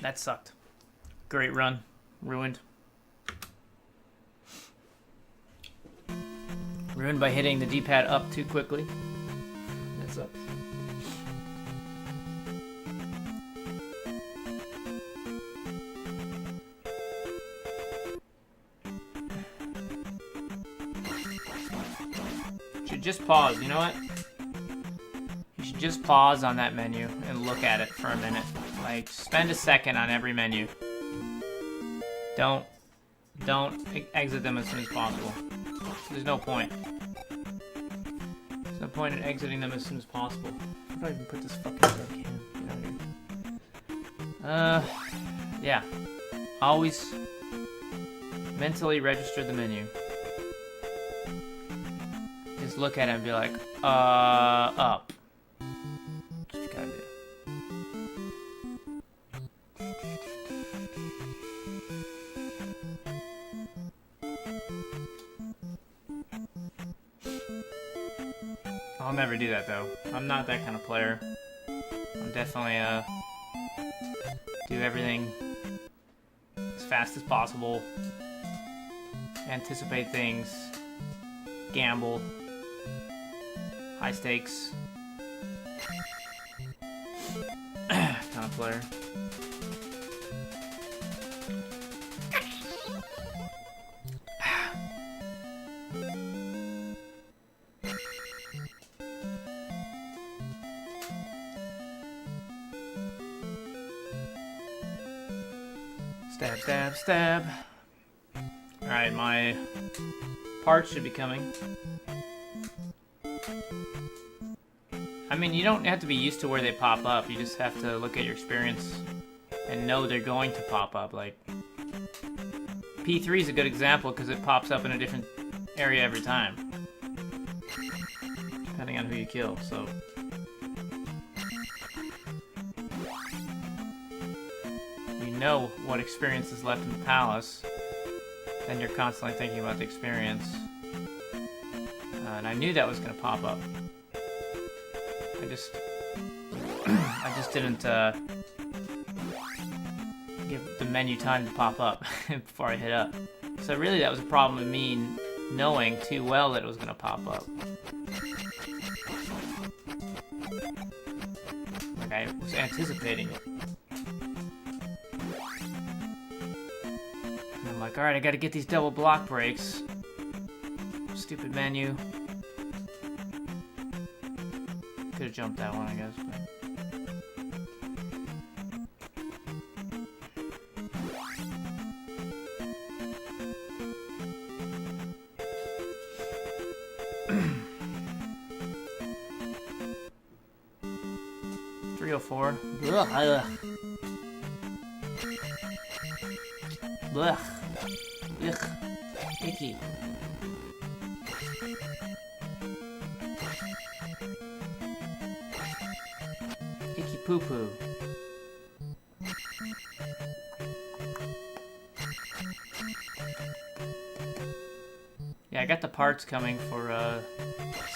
That sucked. Great run. Ruined. Ruined by hitting the D-pad up too quickly. That sucks. Should just pause, you know what? You should just pause on that menu and look at it for a minute. Like, spend a second on every menu. Don't exit them as soon as possible. There's no point. There's no point in exiting them as soon as possible. How do I even put this fucking can? Get out of here. Yeah. Always mentally register the menu. Just look at it and be like, up. That's what you gotta do. I'll never do that though. I'm not that kind of player. I'm definitely do everything as fast as possible. Anticipate things. Gamble. High stakes. Kind of player. Stab, stab, stab. Alright, my parts should be coming. I mean, you don't have to be used to where they pop up. You just have to look at your experience and know they're going to pop up. Like, P3 is a good example because it pops up in a different area every time, depending on who you kill, so. You know what experience is left in the palace, then you're constantly thinking about the experience. And I knew that was going to pop up. I just didn't give the menu time to pop up before I hit up. So really that was a problem with me knowing too well that it was going to pop up. Like I was anticipating it. And I'm like, alright, I gotta get these double block breaks. Stupid menu. Could have jumped that one, I guess. But. 304. Ugh. Ugh. Ugh. Icky. Icky poo poo. Yeah, I got the parts coming for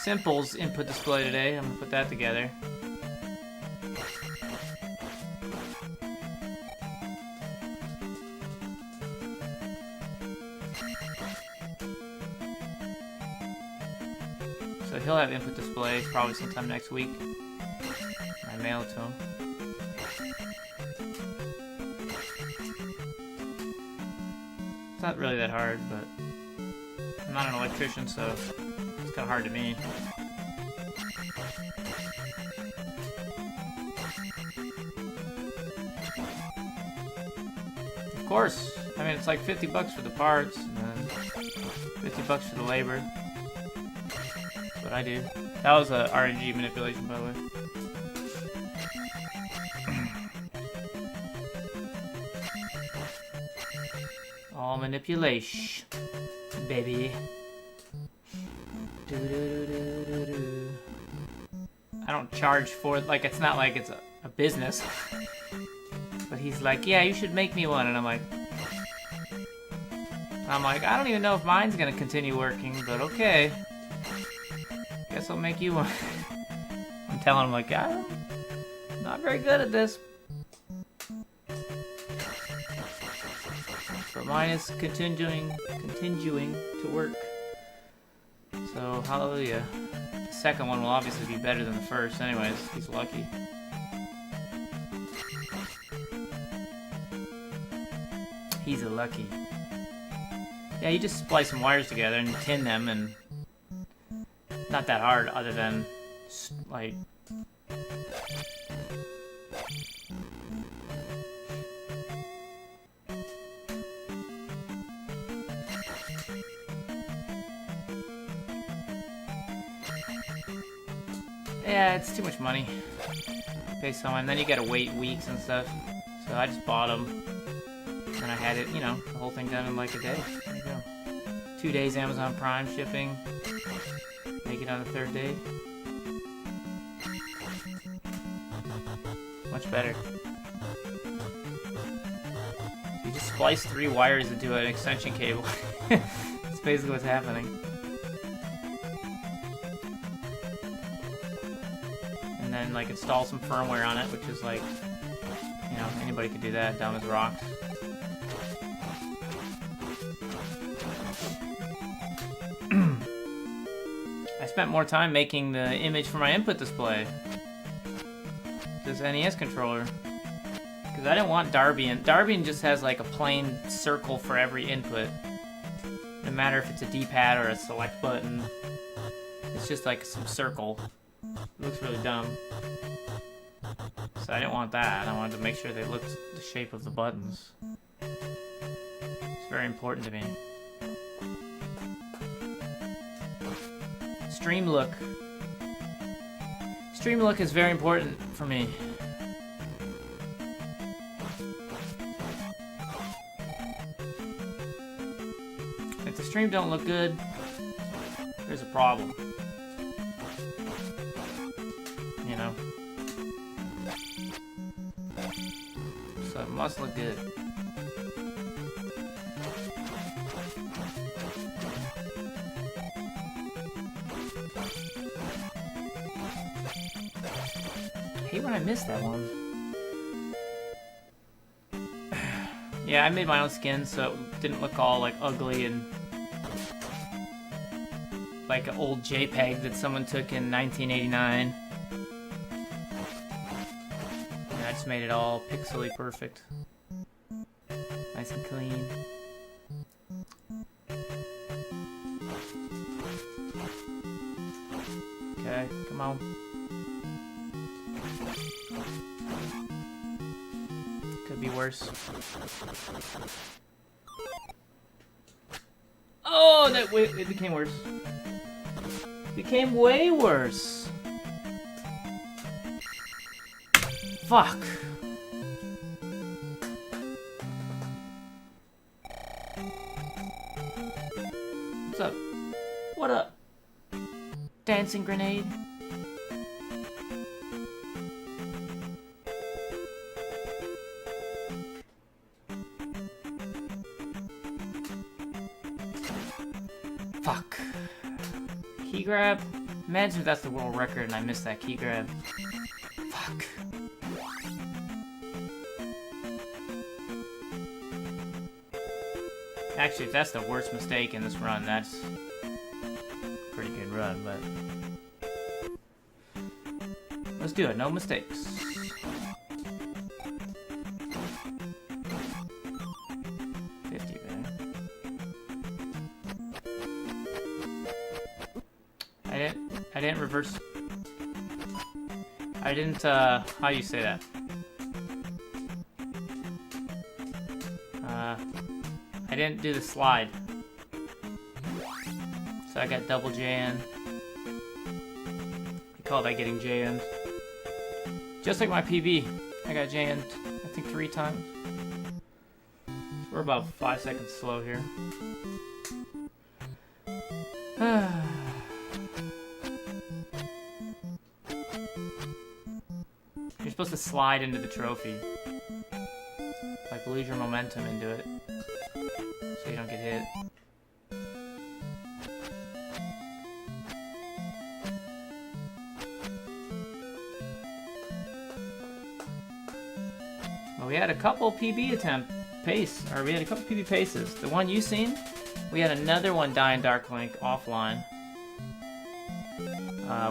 Simple's input display today. I'm gonna put that together. So he'll have input display probably sometime next week. I mail it to him. It's not really that hard, but I'm not an electrician, so it's kind of hard to me. Of course, I mean it's like 50 bucks for the parts, and then 50 bucks for the labor. That's what I do. That was a RNG manipulation, by the way. All manipulation, baby. I don't charge for it, like it's not like it's a business. But he's like, yeah, you should make me one, and I'm like, I don't even know if mine's gonna continue working, but okay. Guess I'll make you one. I'm telling him like, I'm not very good at this. But mine is continuing to work. So, hallelujah. The second one will obviously be better than the first. Anyways, he's lucky. He's a lucky. Yeah, you just splice some wires together and tin them, and not that hard, other than like yeah, it's too much money. Pay someone, then you gotta wait weeks and stuff. So I just bought them. And I had it, you know, the whole thing done in like a day. There you go. 2 days Amazon Prime shipping. Make it on the 3rd day. Much better. You just splice 3 wires into an extension cable. That's basically what's happening. And then like install some firmware on it, which is like, you know, anybody could do that, dumb as rocks. I spent more time making the image for my input display. This NES controller. Because I didn't want Darbian. Darbian just has like a plain circle for every input. No matter if it's a D-pad or a select button. It's just like some circle. It looks really dumb. So I didn't want that. I wanted to make sure they looked the shape of the buttons. It's very important to me. Stream look. Stream look is very important for me. If the stream don't look good, there's a problem. You know? So it must look good. I hate when I missed that one. Yeah, I made my own skin so it didn't look all like ugly and like an old JPEG that someone took in 1989. And I just made it all pixely perfect. Nice and clean. Okay, come on. Could be worse. Oh, it became worse. It became way worse. Fuck. What's up? What up? Dancing grenade? Fuck. Key grab? Imagine if that's the world record and I missed that key grab. Fuck. Actually, if that's the worst mistake in this run, that's a pretty good run, but... Let's do it, no mistakes. I didn't reverse. I didn't, how do you say that? I didn't do the slide. So I got double JN. I call that getting JN'd. Just like my PB. I got JN'd, I think 3 times. So we're about 5 seconds slow here. You're supposed to slide into the trophy. Like, lose your momentum into it. So you don't get hit. Well, we had a couple PB pace, or we had a couple PB paces. The one you seen, we had another one die in Dark Link offline,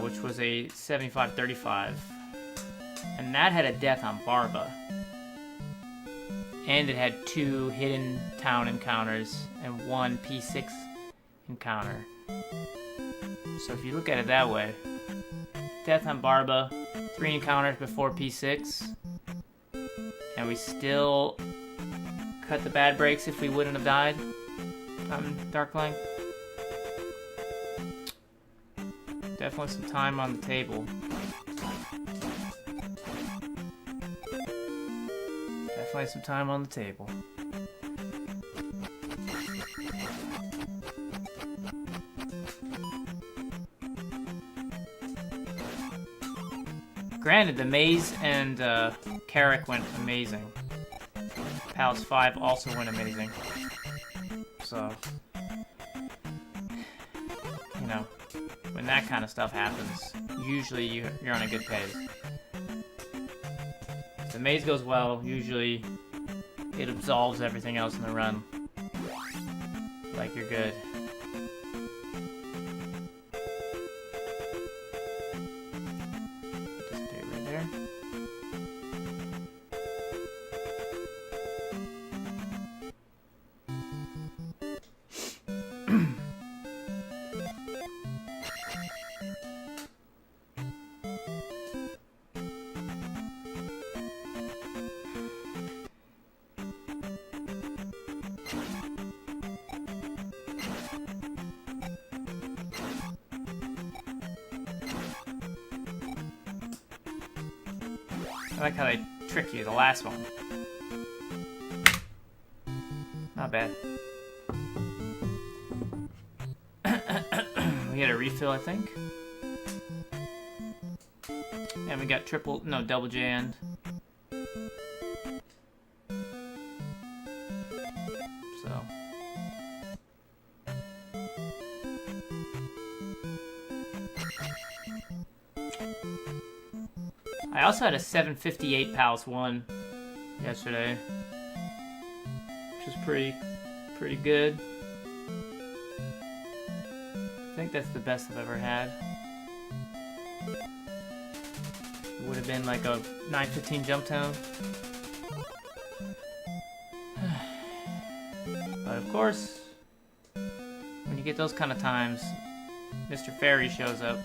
which was a 75-35, and that had a death on Barba, and it had 2 hidden town encounters and 1 P6 encounter. So if you look at it that way, death on Barba, 3 encounters before P6, and we still cut the bad breaks if we wouldn't have died on Dark Link. Definitely some time on the table. Definitely some time on the table. Granted, the maze and Carrick went amazing. Palace 5 also went amazing. So, you know, when that kind of stuff happens, usually you're on a good pace. If the maze goes well, usually it absolves everything else in the run. Like you're good. I like how they trick you, the last one. Not bad. We had a refill, I think. And we got double J end. So. I also had a 758 Palace 1 yesterday, which was pretty good. I think that's the best I've ever had. It would have been like a 915 jump tone. But of course, when you get those kind of times, Mr. Fairy shows up.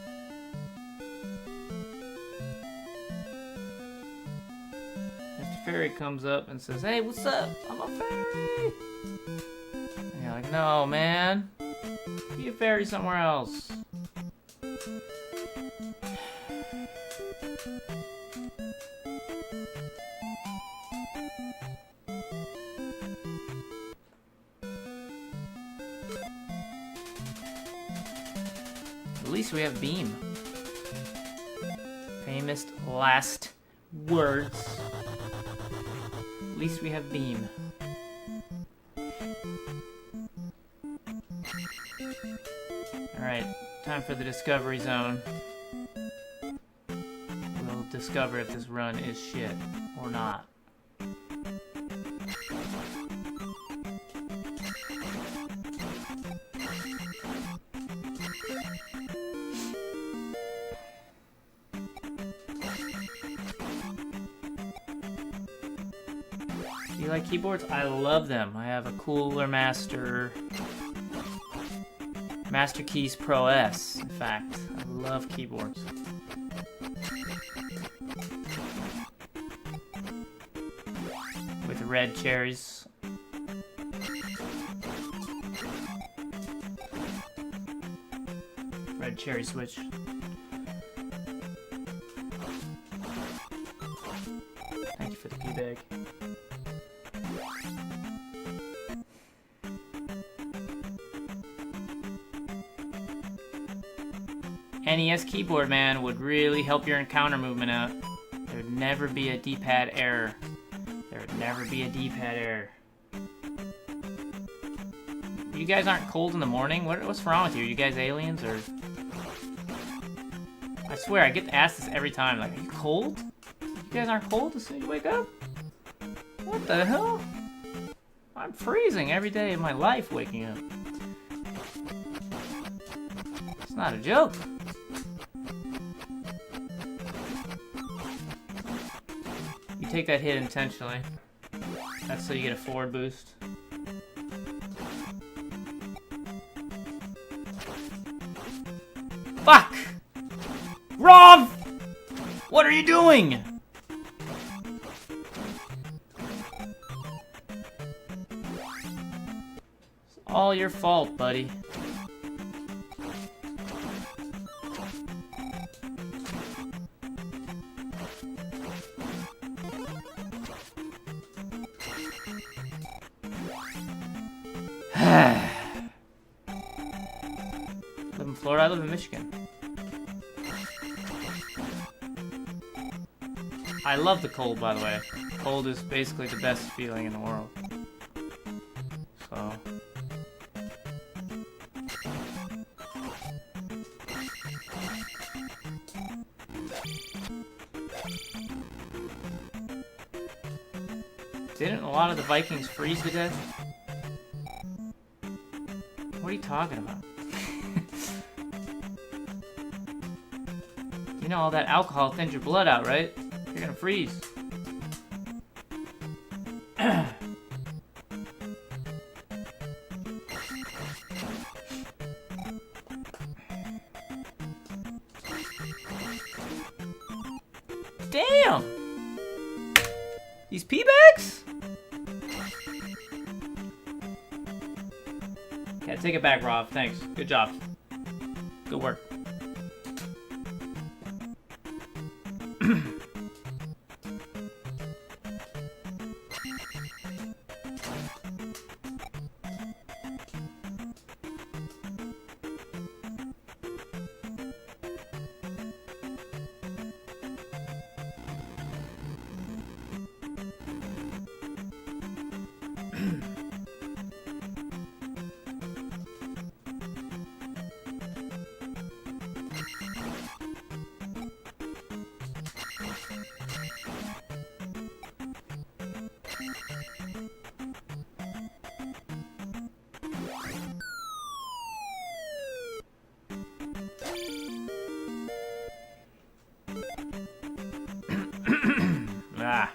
Fairy comes up and says, "Hey, what's up? I'm a fairy." And you're like, "No, man. Be a fairy somewhere else." At least we have Beam. Famous last words. At least we have Beam. Alright, time for the Discovery Zone. We'll discover if this run is shit or not. Do you like keyboards? I love them. I have a Cooler Master Keys Pro S, in fact. I love keyboards. With red cherries. Red cherry switch. Thank you for the key bag. NES keyboard, man, would really help your encounter movement out. There would never be a D-pad error. There would never be a D-pad error. You guys aren't cold in the morning? What's wrong with you? Are you guys aliens, or...? I swear, I get asked this every time. Like, are you cold? You guys aren't cold as soon as you wake up? What the hell? I'm freezing every day of my life waking up. It's not a joke. You take that hit intentionally. That's so you get a forward boost. Fuck! Rob! What are you doing? It's all your fault, buddy. Live in Florida, I live in Michigan. I love the cold, by the way. Cold is basically the best feeling in the world. So... Didn't a lot of the Vikings freeze to death? What are you talking about? You know all that alcohol thins your blood out, right? You're gonna freeze. Damn! These pee bags? Okay, take it back, Rob. Thanks. Good job. Good work. Ah.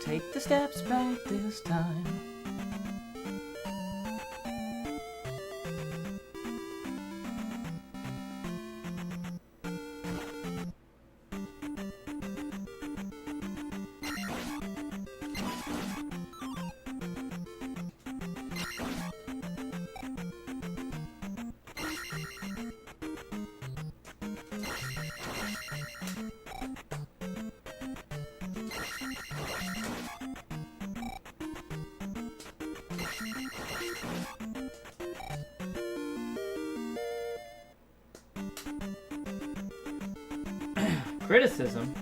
Take the steps back this time. Criticism?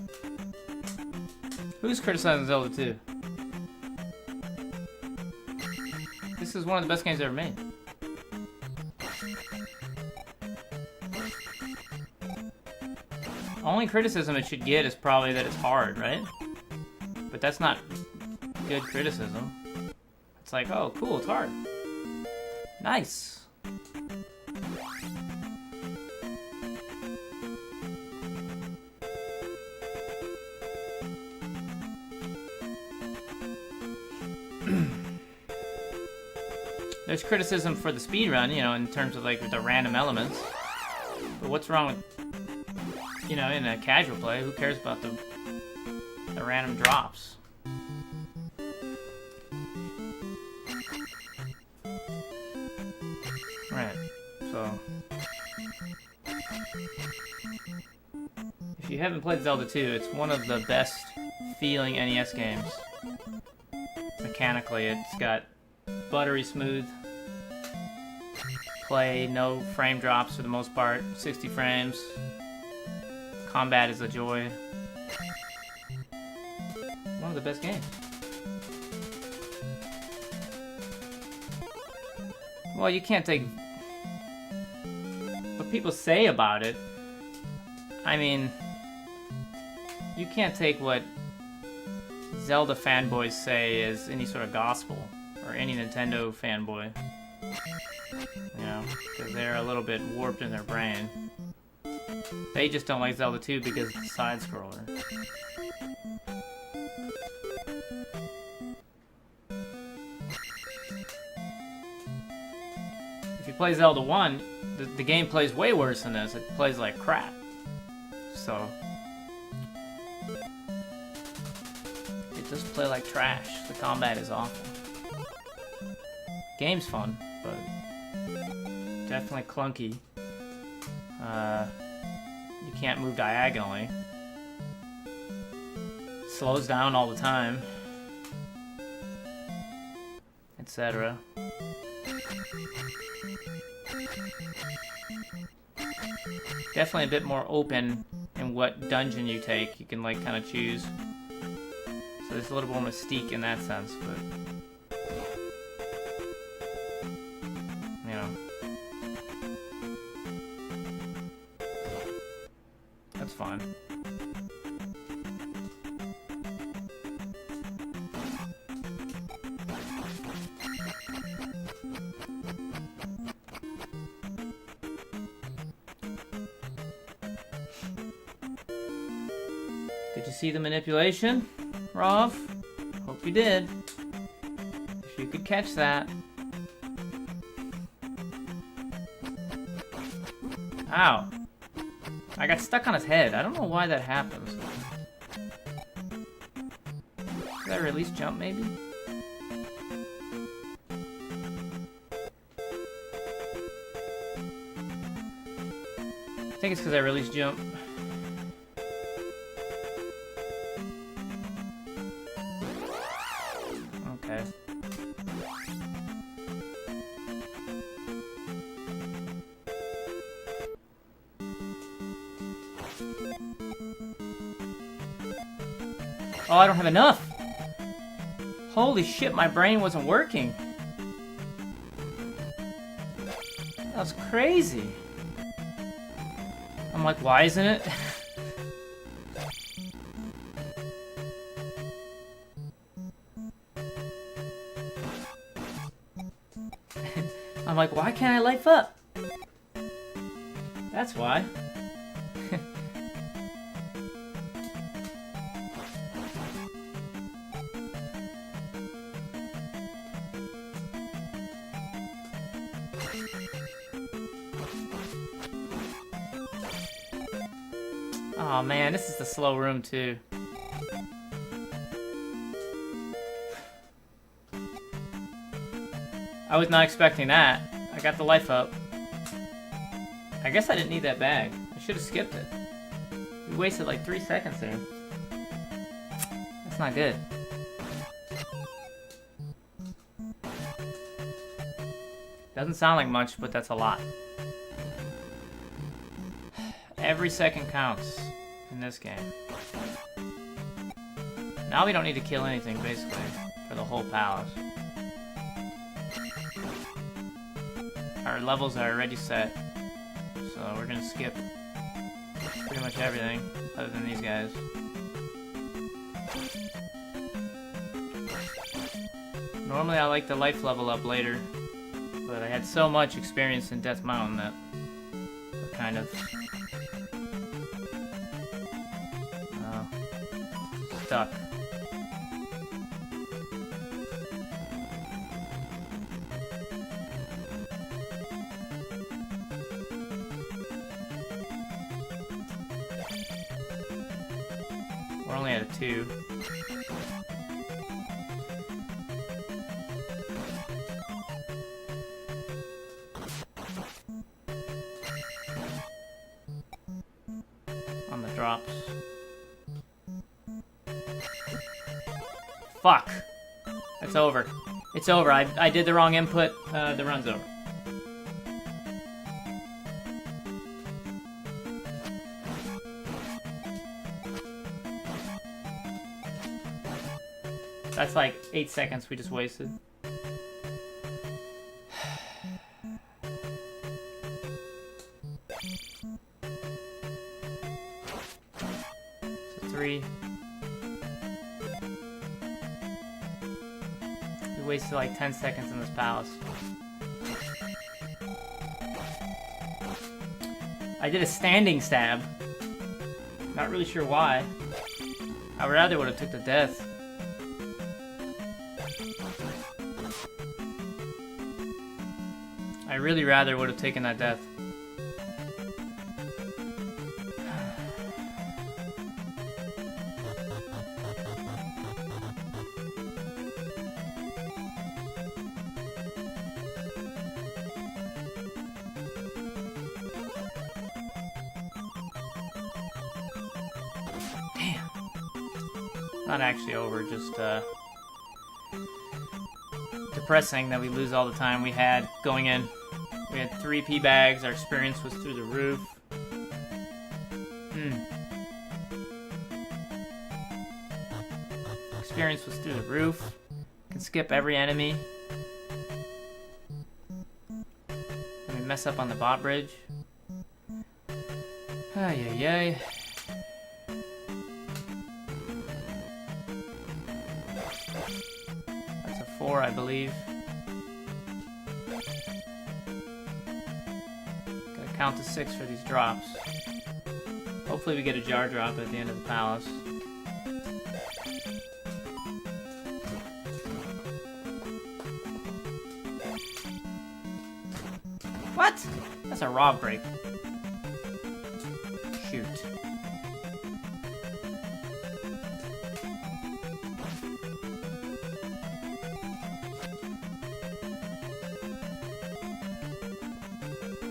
Who's criticizing Zelda 2? This is one of the best games ever made. Only criticism it should get is probably that it's hard, right? But that's not good criticism. It's like, oh, cool, it's hard. Nice. There's criticism for the speedrun, you know, in terms of like the random elements. But what's wrong with, you know, in a casual play, who cares about the random drops? Right, so if you haven't played Zelda 2, it's one of the best feeling NES games. Mechanically, it's got buttery smooth play, no frame drops for the most part, 60 frames. Combat is a joy. One of the best games. Well, you can't take what people say about it. I mean, you can't take what Zelda fanboys say as any sort of gospel, or any Nintendo fanboy. You know, because they're a little bit warped in their brain. They just don't like Zelda 2 because it's a side-scroller. If you play Zelda 1, the game plays way worse than this. It plays like crap. So it does play like trash. The combat is awful. Game's fun, but definitely clunky. You can't move diagonally. Slows down all the time, etc. Definitely a bit more open in what dungeon you take. You can like kind of choose. So there's a little more mystique in that sense, but you know, that's fine. Did you see the manipulation, Rov? Hope you did. If you could catch that. Ow. I got stuck on his head. I don't know why that happens. Did I release jump, maybe? I think it's because I released jump. Okay. Oh, I don't have enough! Holy shit, my brain wasn't working. That was crazy. I'm like, why isn't it? I'm like, why can't I life up? That's why. Oh man, this is the slow room too. I was not expecting that. I got the life up. I guess I didn't need that bag. I should have skipped it. We wasted like 3 seconds there. That's not good. Doesn't sound like much, but that's a lot. Every second counts in this game. Now we don't need to kill anything, basically, for the whole palace. Our levels are already set, so we're gonna skip pretty much everything, other than these guys. Normally I like the life level up later, but I had so much experience in Death Mountain that I kind of stuck. We're only at a 2. On the drops. Fuck. It's over. It's over. I did the wrong input. The run's over. That's like 8 seconds we just wasted. So 3. We wasted like 10 seconds in this palace. I did a standing stab. Not really sure why. I rather would have took the death. I really rather would have taken that death. Damn. Not actually over, just depressing that we lose all the time we had going in. We had 3 P bags, our experience was through the roof. Experience was through the roof. Can skip every enemy. And we mess up on the bot bridge. Ay ay ay. That's a 4, I believe. Count to 6 for these drops. Hopefully we get a jar drop at the end of the palace. What? That's a raw break. Shoot.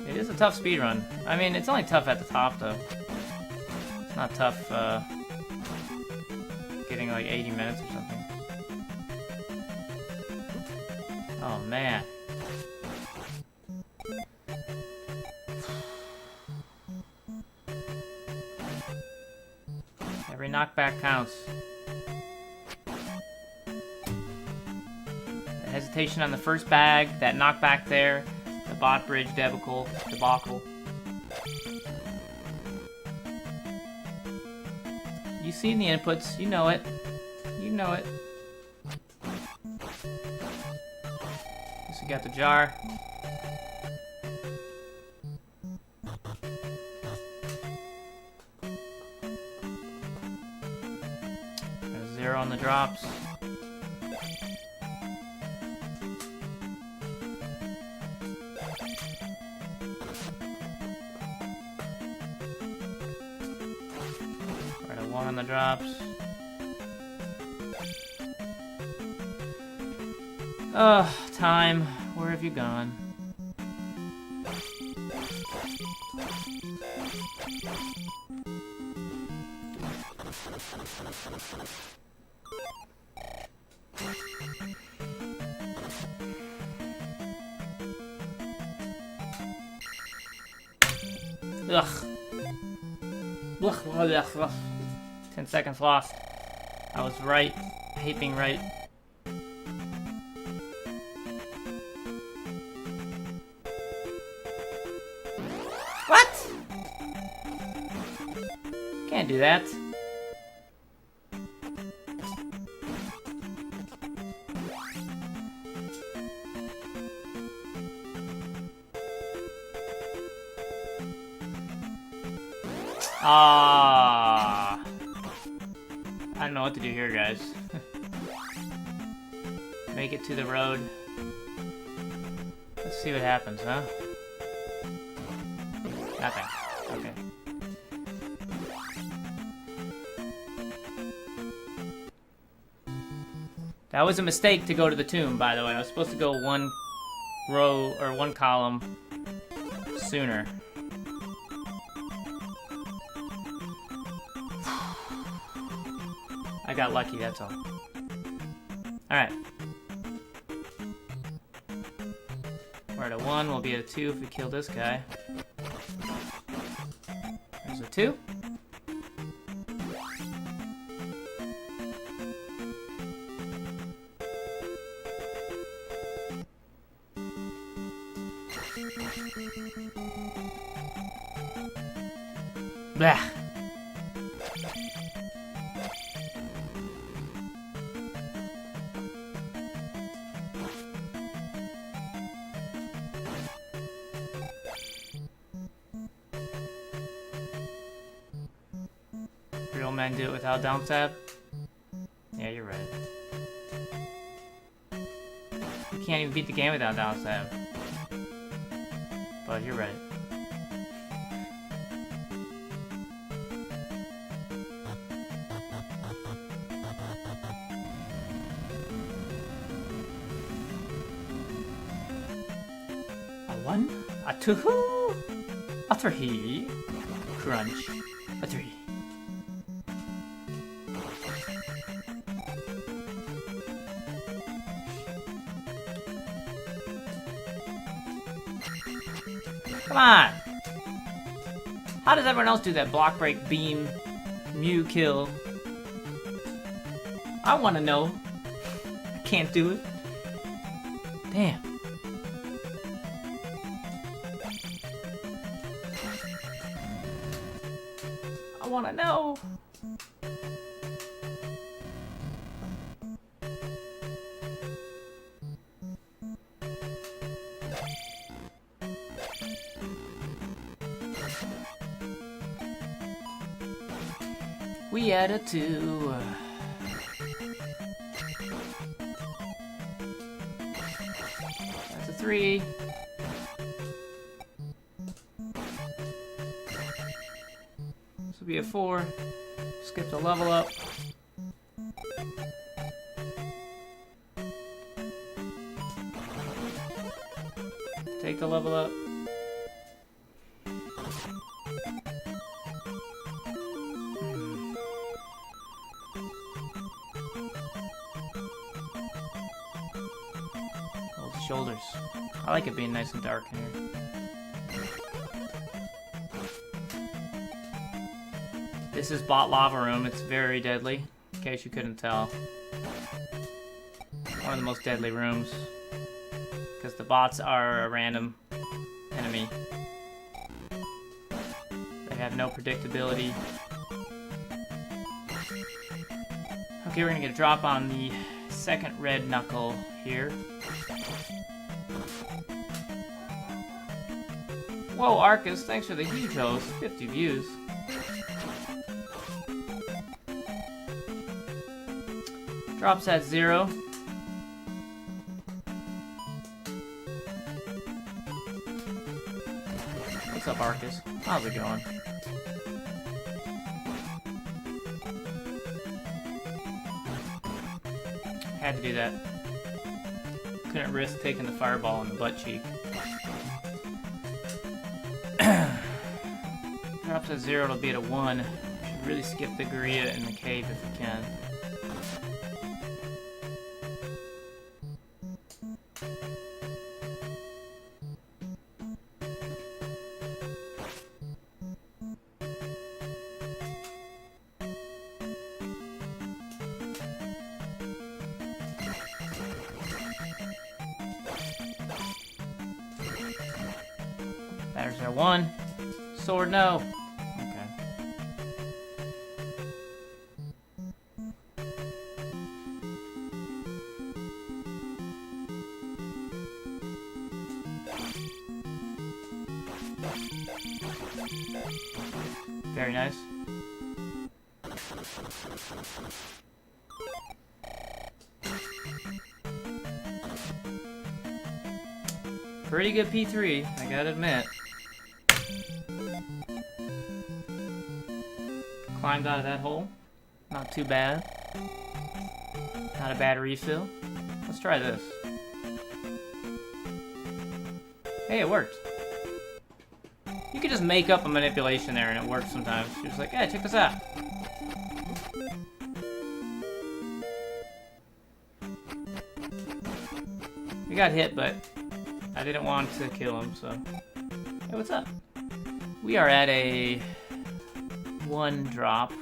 It is a tough speedrun. I mean, it's only tough at the top, though. It's not tough, getting like 80 minutes or something. Oh, man. Every knockback counts. The hesitation on the first bag, that knockback there. The bot bridge debacle. You seen the inputs, you know it. You know it. Guess we got the jar. Got a 0 on the drops. On the drops. Time. Where have you gone? Ugh. Ugh, ugh, ugh. 10 seconds lost. I was right. I hate being right. What? Can't do that. Ah. I don't know what to do here, guys. Make it to the road. Let's see what happens, huh? Nothing. Okay. That was a mistake to go to the tomb, by the way. I was supposed to go one row or one column sooner. I got lucky, that's all. Alright. We're at a 1, we'll be at a 2 if we kill this guy. There's a 2. Blah. Real men do it without down tap? Yeah, you're right. You can't even beat the game without down tap. But you're right. A 1, a 2, a 3, crunch, a 3. Come on! How does everyone else do that? Block break, beam, Mew kill. I want to know. I can't do it. Damn. I want to know. We had a 2. That's a 3. This will be a 4. Skip the level up. Take the level up. Shoulders. I like it being nice and dark in here. This is bot lava room. It's very deadly, in case you couldn't tell. One of the most deadly rooms. Because the bots are a random enemy. They have no predictability. Okay, we're gonna get a drop on the second red knuckle here. Whoa, Arcus, thanks for the huge host. 50 views. Drops at 0. What's up, Arcus? How's it going? Had to do that. Couldn't risk taking the fireball in the butt cheek. Drops at 0, it'll be at a 1. Should really skip the Gorilla in the cave if we can. There's our 1. Sword, no. Okay. Very nice. Pretty good P3, I gotta admit. Climbed out of that hole. Not too bad. Not a bad refill. Let's try this. Hey, it worked. You could just make up a manipulation there and it works sometimes. You're just like, hey, check this out. We got hit, but I didn't want to kill him, so... Hey, what's up? We are at a 1 drop.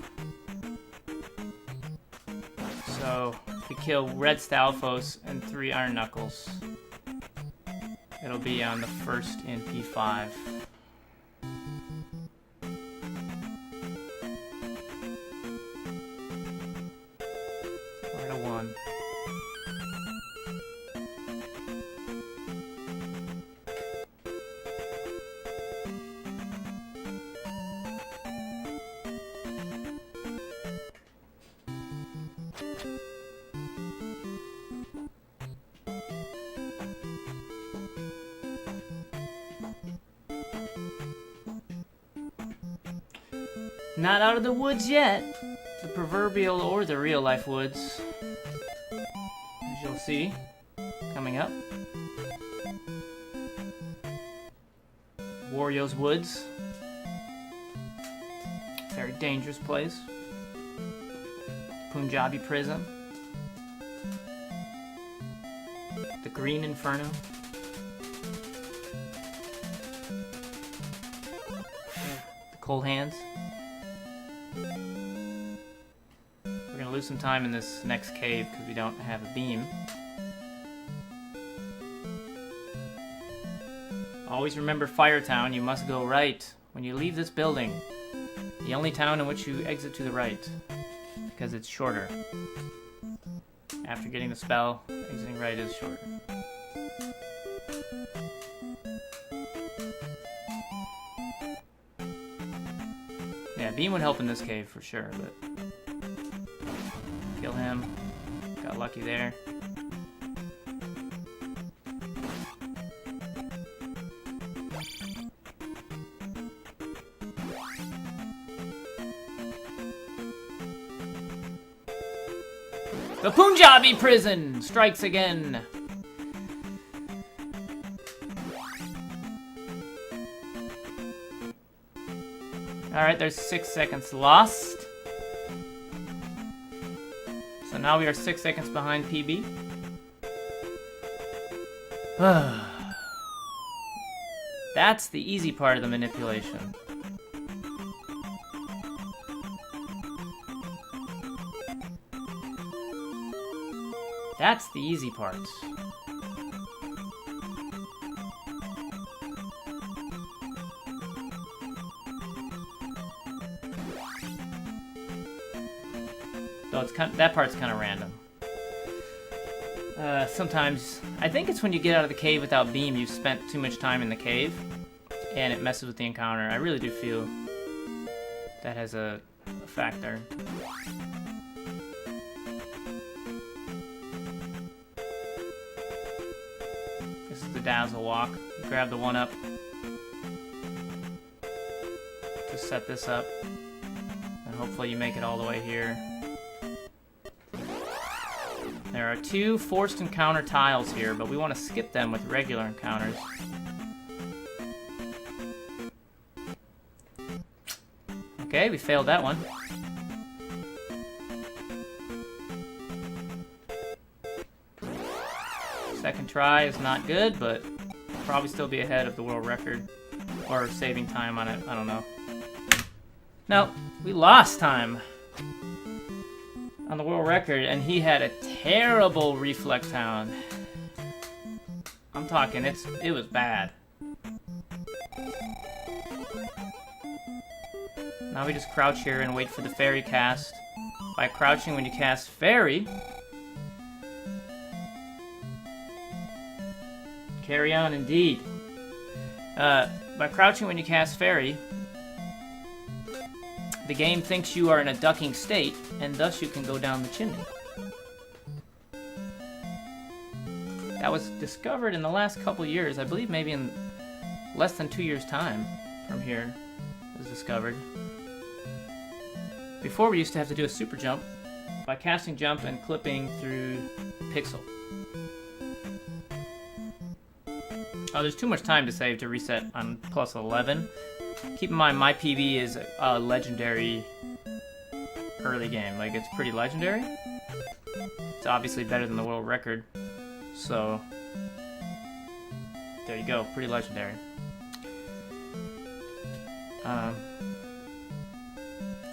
So, if we kill Red Stalfos and 3 Iron Knuckles, it'll be on the first in P5. We're at a 1. Not out of the woods yet. The proverbial or the real life woods. As you'll see, coming up. Wario's Woods. Very dangerous place. Punjabi Prison. The Green Inferno. The Cold Hands. We're gonna lose some time in this next cave because we don't have a beam. Always remember Firetown, you must go right when you leave this building. The only town in which you exit to the right, because it's shorter. After getting the spell, exiting right is shorter. Yeah, beam would help in this cave for sure, but... Kill him. Got lucky there. The Punjabi Prison strikes again. Alright, there's 6 seconds lost. So now we are 6 seconds behind PB. That's the easy part of the manipulation. That's the easy part. So it's that part's kind of random. Sometimes, I think it's when you get out of the cave without beam, you've spent too much time in the cave, and it messes with the encounter. I really do feel that has a factor. This is the Dazzle Walk. You grab the 1-up to set this up, and hopefully you make it all the way here. There are 2 forced encounter tiles here, but we want to skip them with regular encounters. Okay, we failed that one. Second try is not good, but probably still be ahead of the world record. Or saving time on it, I don't know. No, we lost time on the world record, and he had a terrible reflex hound. I'm talking, it was bad. Now we just crouch here and wait for the fairy cast. By crouching when you cast fairy, carry on indeed. By crouching when you cast fairy, the game thinks you are in a ducking state, and thus you can go down the chimney. That was discovered in the last couple years. I believe maybe in less than 2 years' time from here it was discovered. Before, we used to have to do a super jump by casting jump and clipping through pixel. Oh, there's too much time to save to reset on plus 11. Keep in mind, my PB is a legendary early game. Like, it's pretty legendary. It's obviously better than the world record. So, there you go. Pretty legendary.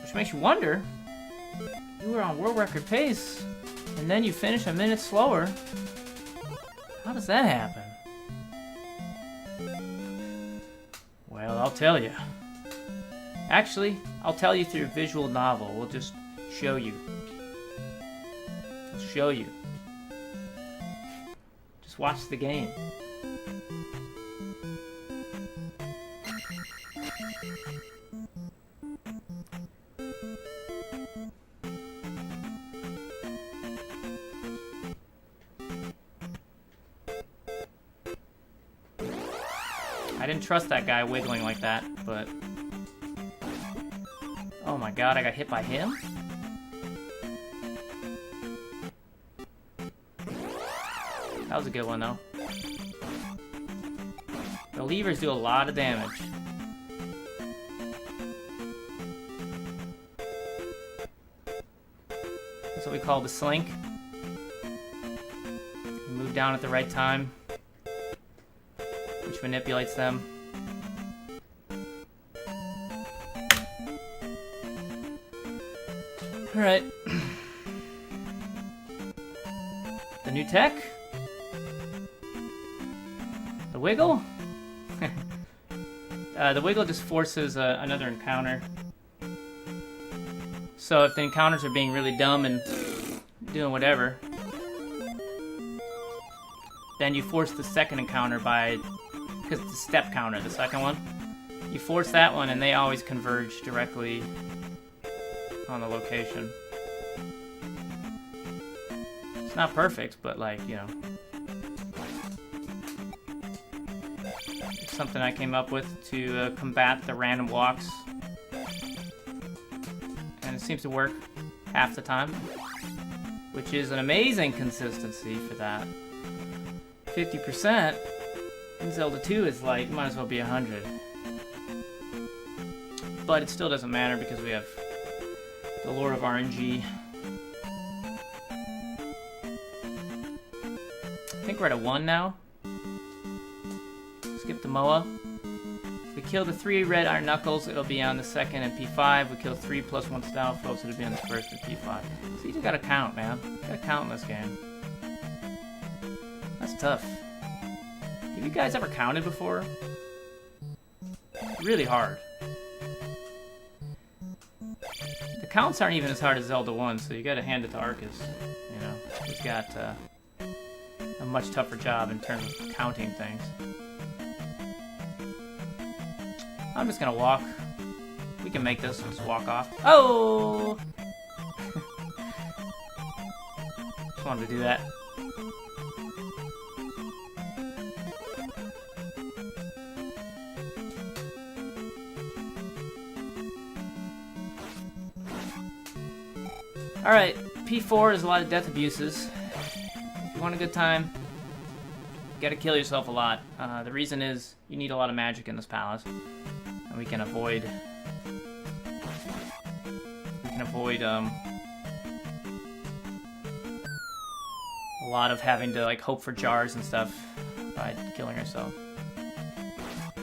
Which makes you wonder, you were on world record pace, and then you finish a minute slower. How does that happen? Well, I'll tell you. Actually, I'll tell you through a visual novel. We'll just show you. We'll show you. Just watch the game. I didn't trust that guy wiggling like that, but... Oh my god, I got hit by him? That was a good one, though. The levers do a lot of damage. That's what we call the slink. You move down at the right time, which manipulates them. Alright. The new tech? The wiggle? The wiggle just forces another encounter. So if the encounters are being really dumb and doing whatever, then you force the second encounter by... because it's a step counter, the second one. You force that one and they always converge directly on the location. It's not perfect, but like, you know. It's something I came up with to combat the random walks. And it seems to work half the time, which is an amazing consistency for that. 50% in Zelda 2 is like, might as well be 100. But it still doesn't matter because we have the lore of RNG. I think we're at a 1 now. Skip the MOA. If we kill the 3 red iron knuckles, it'll be on the second and P5. We kill 3 plus 1 style folks, it'll be on the first and P5. So you just gotta count, man. You gotta count in this game. That's tough. Have you guys ever counted before? Really hard. The counts aren't even as hard as Zelda 1, so you gotta hand it to Arcus. You know, he's got a much tougher job in terms of counting things. I'm just gonna walk. We can make this and just walk off. Oh! Just wanted to do that. Alright, P4 is a lot of death abuses. If you want a good time, you gotta kill yourself a lot. The reason is you need a lot of magic in this palace. And we can avoid a lot of having to like hope for jars and stuff by killing yourself.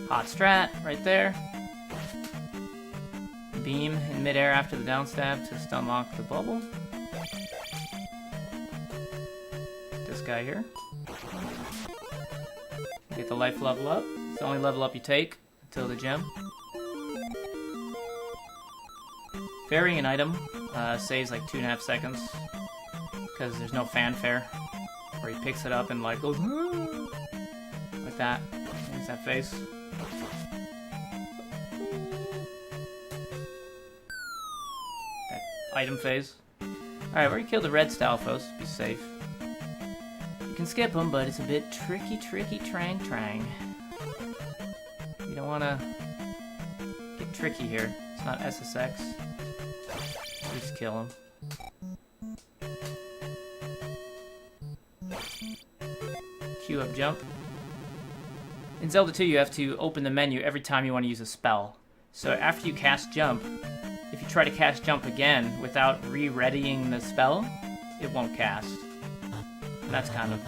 Hot strat right there. Beam in midair after the downstab to stun lock the bubble. This guy here. Get the life level up. It's the only level up you take until the gem. Varying an item saves like 2.5 seconds because there's no fanfare where he picks it up and like goes like that. There's that face. item phase. Alright, we already killed the red Stalfos. Be safe. You can skip them, but it's a bit tricky, trang. You don't want to get tricky here. It's not SSX. Just kill him. Queue up jump. In Zelda 2, you have to open the menu every time you want to use a spell. So after you cast jump, if you try to cast jump again without re-readying the spell, it won't cast. And that's kind of,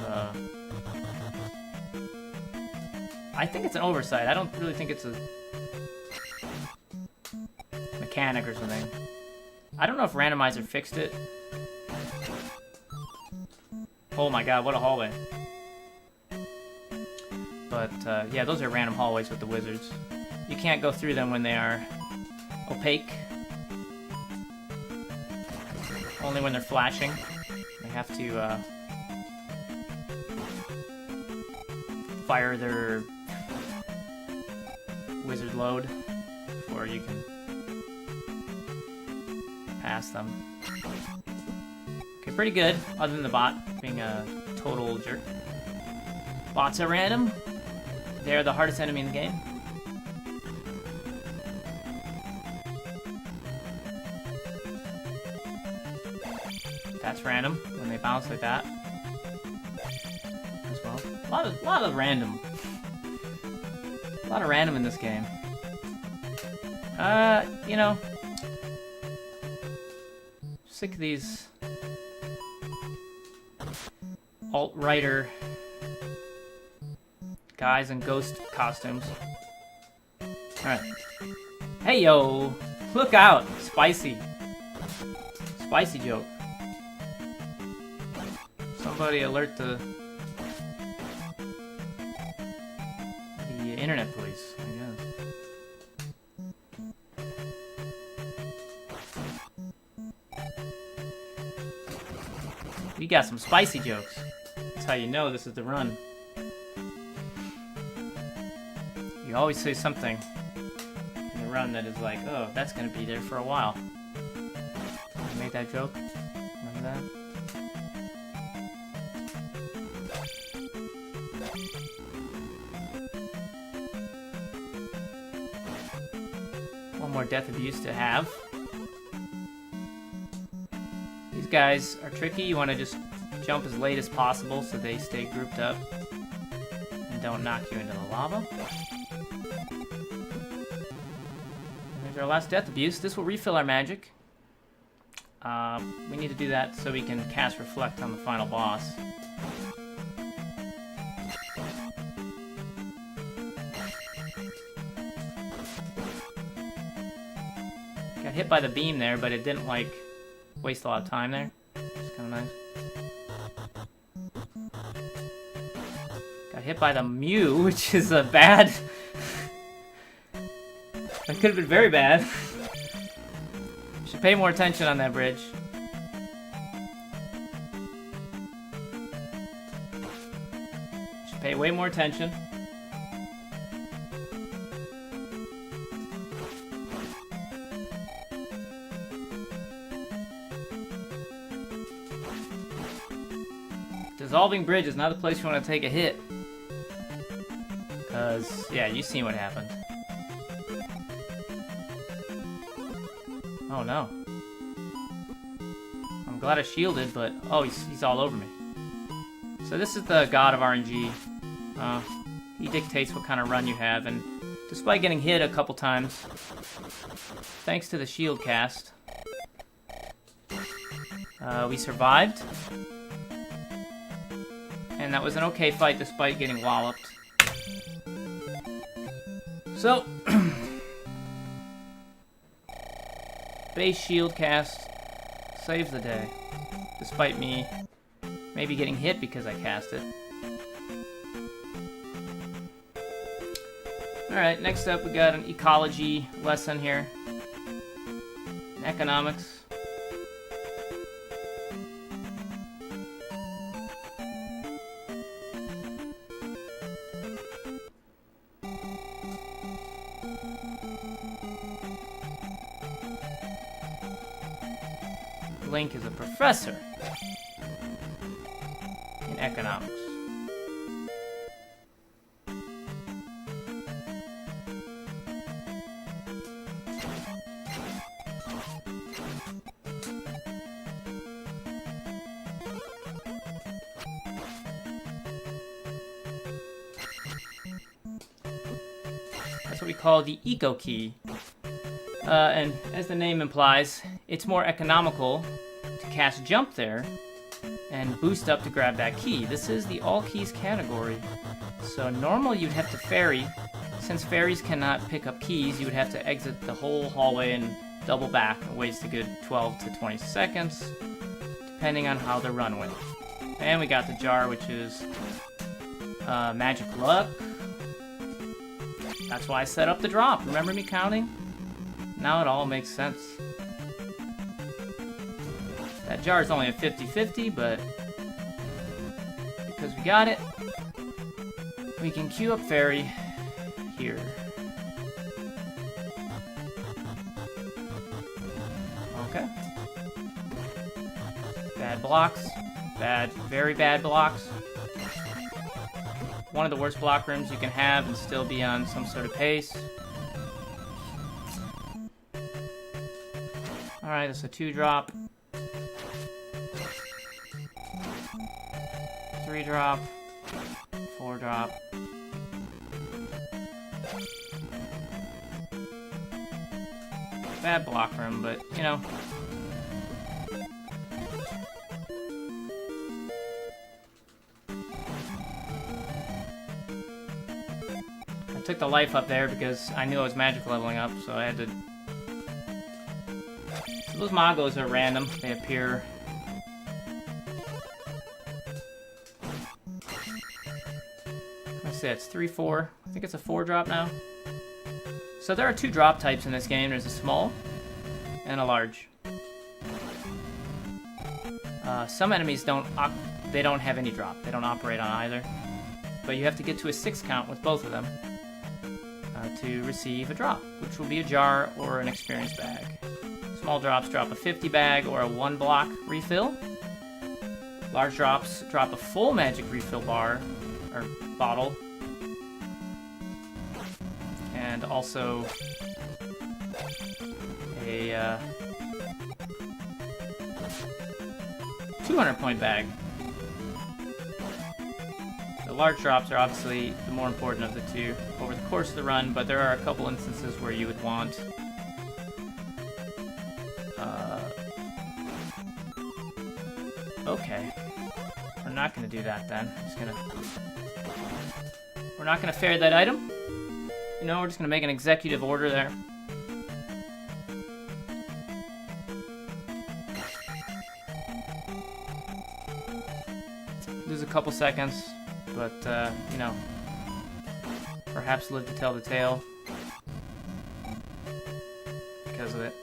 I think it's an oversight. I don't really think it's a mechanic or something. I don't know if Randomizer fixed it. Oh my god, what a hallway. But, yeah, those are random hallways with the wizards. You can't go through them when they are opaque. Only when they're flashing. They have to, fire their wizard load before you can pass them. Okay, pretty good, other than the bot being a total jerk. Bots are random. They're the hardest enemy in the game. That's random when they bounce like that. As well. A lot of random. A lot of random in this game. You know, sick of these alt-writer guys in ghost costumes. Alright. Hey yo! Look out! Spicy. Spicy joke. Somebody alert the internet police, I guess. We got some spicy jokes. That's how you know this is the run. You always say something in the run that is like, oh, that's gonna be there for a while. I made that joke. Remember that? One more death abuse to have. These guys are tricky. You want to just jump as late as possible so they stay grouped up and don't knock you into the lava. There's our last death abuse. This will refill our magic. We need to do that so we can cast Reflect on the final boss. Got hit by the beam there, but it didn't, like, waste a lot of time there. It's kind of nice. Got hit by the Mew, which is a bad... That could have been very bad. Should pay more attention on that bridge. Should pay way more attention. Dissolving bridge is not the place you want to take a hit. Because, yeah, you've seen what happened. Oh no. I'm glad I shielded, but oh, he's all over me. So this is the god of RNG. He dictates what kind of run you have, and despite getting hit a couple times, thanks to the shield cast, we survived. And that was an okay fight despite getting walloped. So, base shield cast saves the day, despite me maybe getting hit because I cast it. Alright, next up we got an ecology lesson here. Economics. Link is a professor in economics. That's what we call the eco key. And as the name implies, it's more economical to cast jump there and boost up to grab that key. This is the all keys category. So normally you'd have to ferry. Since ferries cannot pick up keys, you would have to exit the whole hallway and double back. It wastes a good 12 to 20 seconds, depending on how the run went. And we got the jar, which is magic luck. That's why I set up the drop. Remember me counting? Now it all makes sense. That jar is only a 50-50, but because we got it, we can queue up fairy here. Okay. Bad blocks. Bad, very bad blocks. One of the worst block rooms you can have and still be on some sort of pace. Alright, that's a 2-drop. 3-drop. 4-drop. Bad block room, but, you know. I took the life up there because I knew I was magic leveling up, so I had to... So those Mogos are random. They appear... Let's see, it's 3-4. I think it's a 4-drop now. So there are 2 drop types in this game. There's a small and a large. Some enemies don't have any drop. They don't operate on either. But you have to get to a 6 count with both of them to receive a drop, which will be a jar or an experience bag. Small drops drop a 50 bag or a 1-block refill. Large drops drop a full magic refill bar or bottle. And also a 200-point bag. The large drops are obviously the more important of the two over the course of the run, but there are a couple instances where you would want okay. We're not going to do that then. We're not going to fair that item. You know, we're just going to make an executive order there. Lose a couple seconds, but, you know, perhaps live to tell the tale because of it.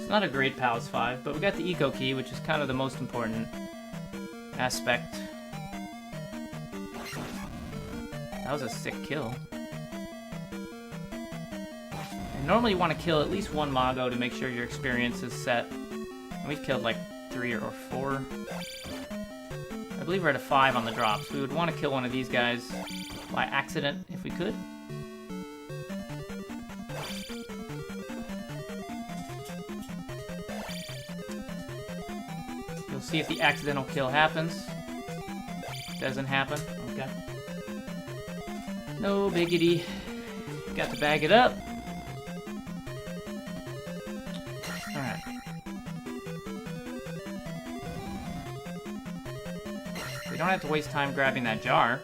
Not a great Palace 5, but we got the Eco Key, which is kind of the most important aspect. That was a sick kill. And normally you want to kill at least one Mago to make sure your experience is set. And we've killed like 3 or 4. I believe we're at a 5 on the drops. We would want to kill one of these guys by accident if we could. See if the accidental kill happens. Doesn't happen. Okay. No biggity. Got to bag it up. Alright. We don't have to waste time grabbing that jar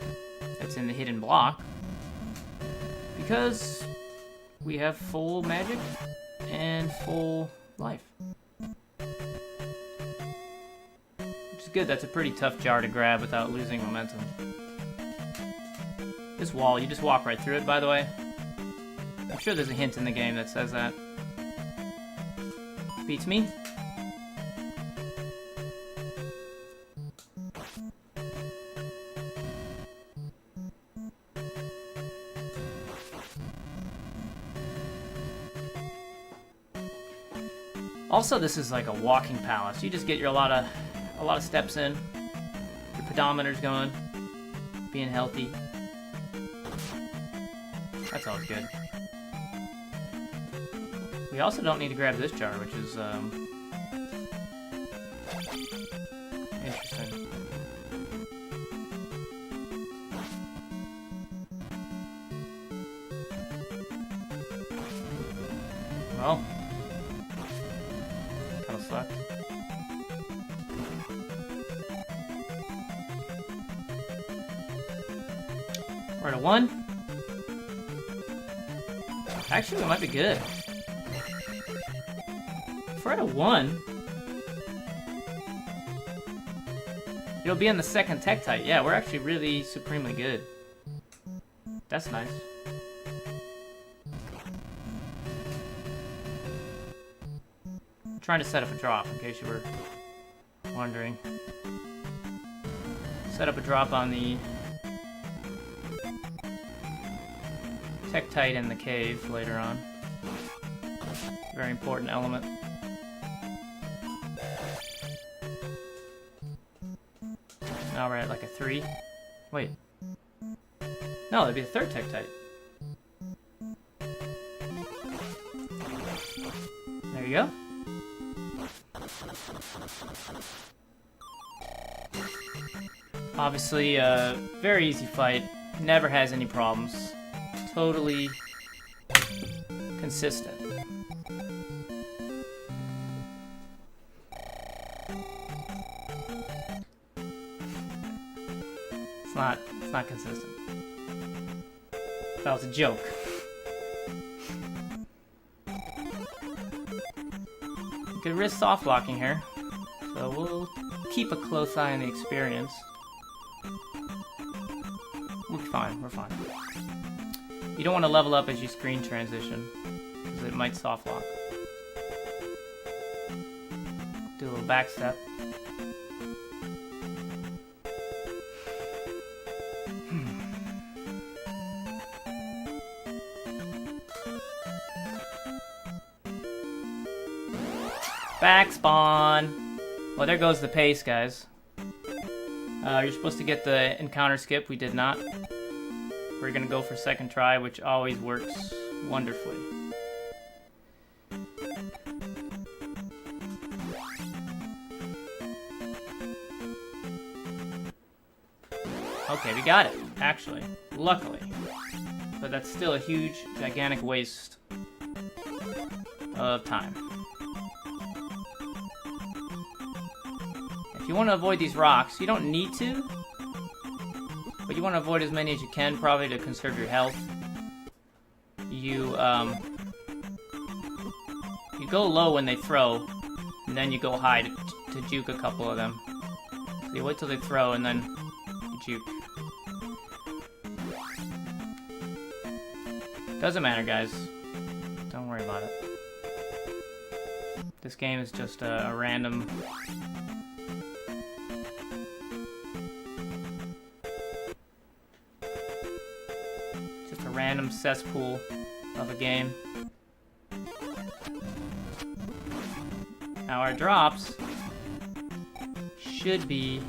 that's in the hidden block, because we have full magic and full life. Good, that's a pretty tough jar to grab without losing momentum. This wall, you just walk right through it, by the way. I'm sure there's a hint in the game that says that. Beats me. Also, this is like a walking palace. You just get a lot of steps in. Your pedometer's going, being healthy. That's always good. We also don't need to grab this jar, which is interesting. Well, kind of sucked. We're at a 1. Actually, we might be good. If we're at a 1, it'll be in the second Tektite. Yeah, we're actually really supremely good. That's nice. I'm trying to set up a drop, in case you were wondering. Set up a drop on the Tektite in the cave later on. Very important element. Now we're at like a 3. Wait. No, that'd be the third Tektite. There you go. Obviously, very easy fight. Never has any problems. Totally consistent. It's not consistent. That was a joke. You could risk soft blocking here, so we'll keep a close eye on the experience. We'll be fine, we're fine. You don't want to level up as you screen transition, because it might soft lock. Do a little back step. Back spawn! Well, there goes the pace, guys. You're supposed to get the encounter skip. We did not. We're gonna go for second try, which always works wonderfully. Okay, we got it, actually. Luckily. But that's still a huge, gigantic waste of time. If you want to avoid these rocks, you don't need to, but you want to avoid as many as you can, probably to conserve your health. You go low when they throw, and then you go high to juke a couple of them. So you wait till they throw, and then you juke. Doesn't matter, guys. Don't worry about it. This game is just a random... random cesspool of a game. Now our drops should be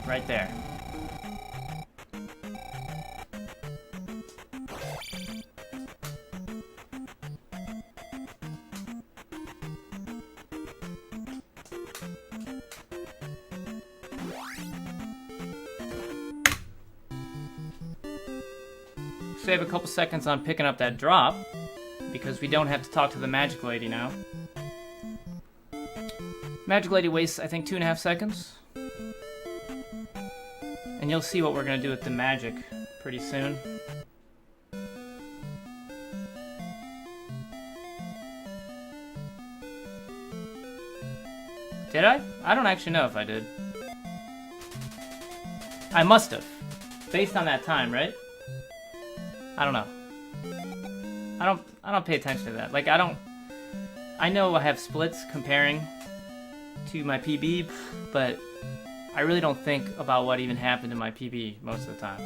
right there. Save a couple seconds on picking up that drop, because we don't have to talk to the Magic Lady now. Magic Lady wastes, I think, 2.5 seconds. And you'll see what we're going to do with the magic pretty soon. Did I? I don't actually know if I did. I must have. Based on that time, right? I don't know. I don't pay attention to that. Like, I know I have splits comparing to my PB, but I really don't think about what even happened in my PB most of the time.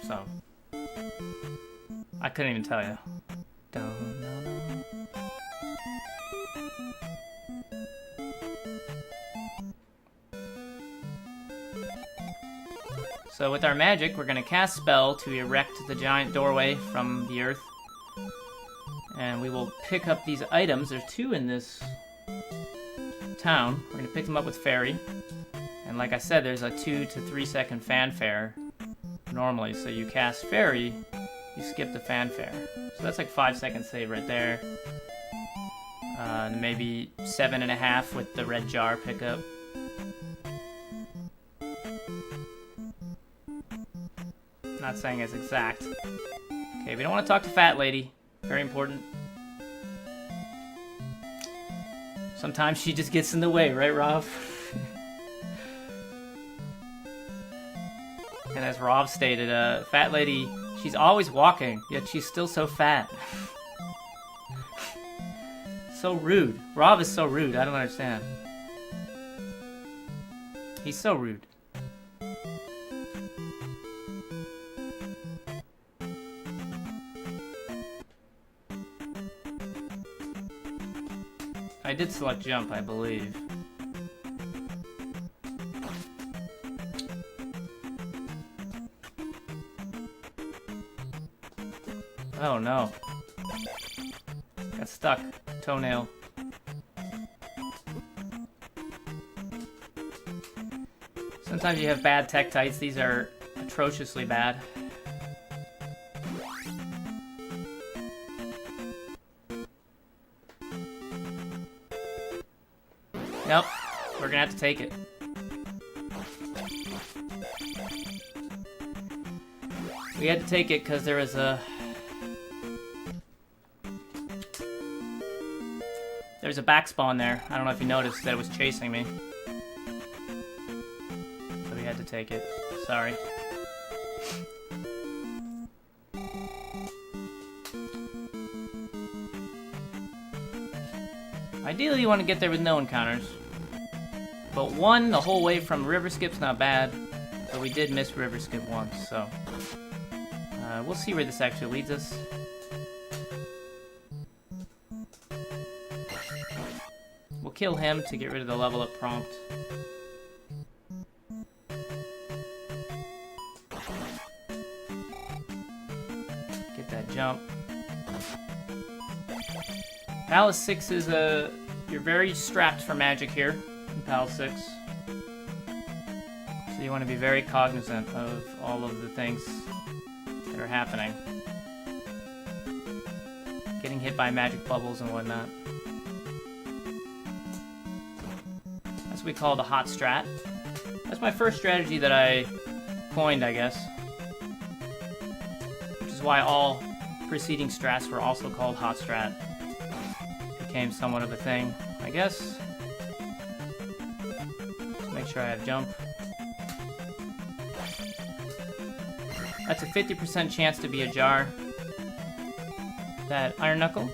So I couldn't even tell you. Don't know. So with our magic, we're gonna cast spell to erect the giant doorway from the earth. And we will pick up these items. There's 2 in this town. We're gonna pick them up with fairy. And like I said, there's a 2 to 3 second fanfare normally. So you cast fairy, you skip the fanfare. So that's like 5 seconds save right there. Maybe 7.5 with the red jar pickup. Not saying it's exact. Okay, we don't want to talk to Fat Lady. Very important. Sometimes she just gets in the way, right, Rob? And as Rob stated, Fat Lady, she's always walking, yet she's still so fat. So rude. Rob is so rude, I don't understand. He's so rude. I did select jump, I believe. Oh no. Got stuck. Toenail. Sometimes you have bad tektites. These are atrociously bad. Nope. We're gonna have to take it. We had to take it because there was a... There's a back spawn there. I don't know if you noticed that it was chasing me. So we had to take it. Sorry. Ideally you want to get there with no encounters. But 1 the whole way from river skip's not bad. But we did miss river skip once, so... we'll see where this actually leads us. We'll kill him to get rid of the level up prompt. Get that jump. Palace 6 is a... You're very strapped for magic here in Palace 6. So you want to be very cognizant of all of the things that are happening. Getting hit by magic bubbles and whatnot. That's what we call the hot strat. That's my first strategy that I coined, I guess. Which is why all preceding strats were also called hot strat. Became somewhat of a thing, I guess. Let's make sure I have jump. That's a 50% chance to be a jar. That Iron Knuckle.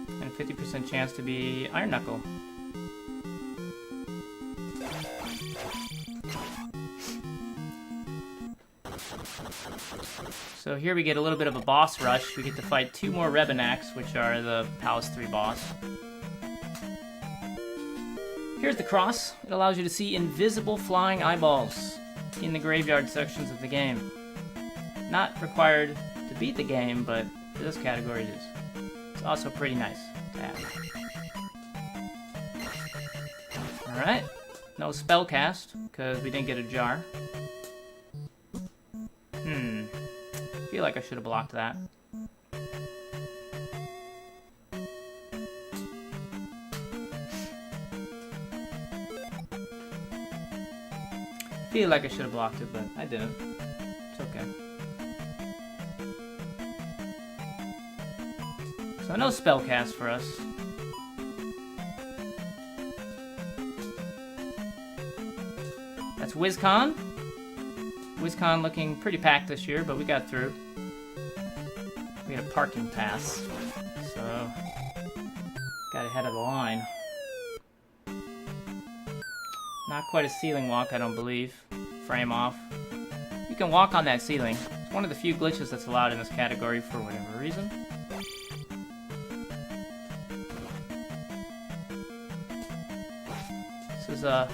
And a 50% chance to be Iron Knuckle. So here we get a little bit of a boss rush. We get to fight 2 more Rebinaks, which are the Palace 3 boss. Here's the cross. It allows you to see invisible flying eyeballs in the graveyard sections of the game. Not required to beat the game, but for this category it is. It's also pretty nice to have. Alright, no spell cast, because we didn't get a jar. I feel like I should have blocked that. Feel like I should have blocked it, but I didn't. It's okay. So no spell cast for us. That's WizCon. WizCon looking pretty packed this year, but we got through. We had a parking pass, so got ahead of the line. Not quite a ceiling walk, I don't believe. Frame off. You can walk on that ceiling, It's one of the few glitches that's allowed in this category for whatever reason. This is a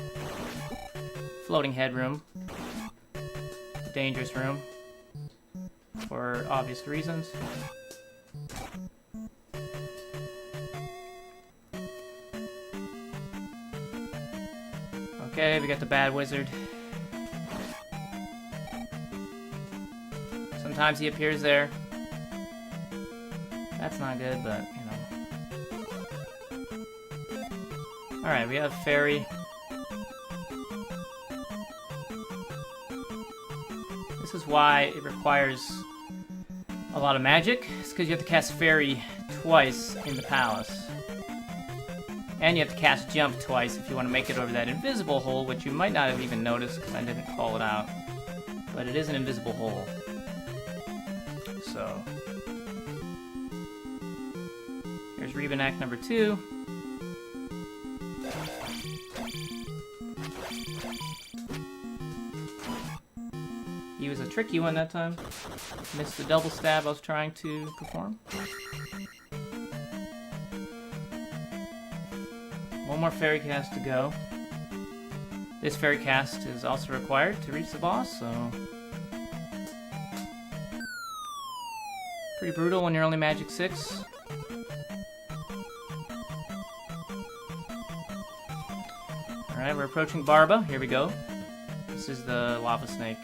floating head room. Dangerous room. For obvious reasons. Okay, we got the bad wizard. Sometimes he appears there. That's not good, but, you know. Alright, we have fairy. This is why it requires a lot of magic. It's because you have to cast fairy twice in the palace. And you have to cast jump twice if you want to make it over that invisible hole, which you might not have even noticed because I didn't call it out. But it is an invisible hole. So, here's Reba Act number 2. He was a tricky one that time. Missed the double stab I was trying to perform. One more fairy cast to go. This fairy cast is also required to reach the boss, so... Pretty brutal when you're only Magic 6. Alright, we're approaching Barba. Here we go. This is the lava snake.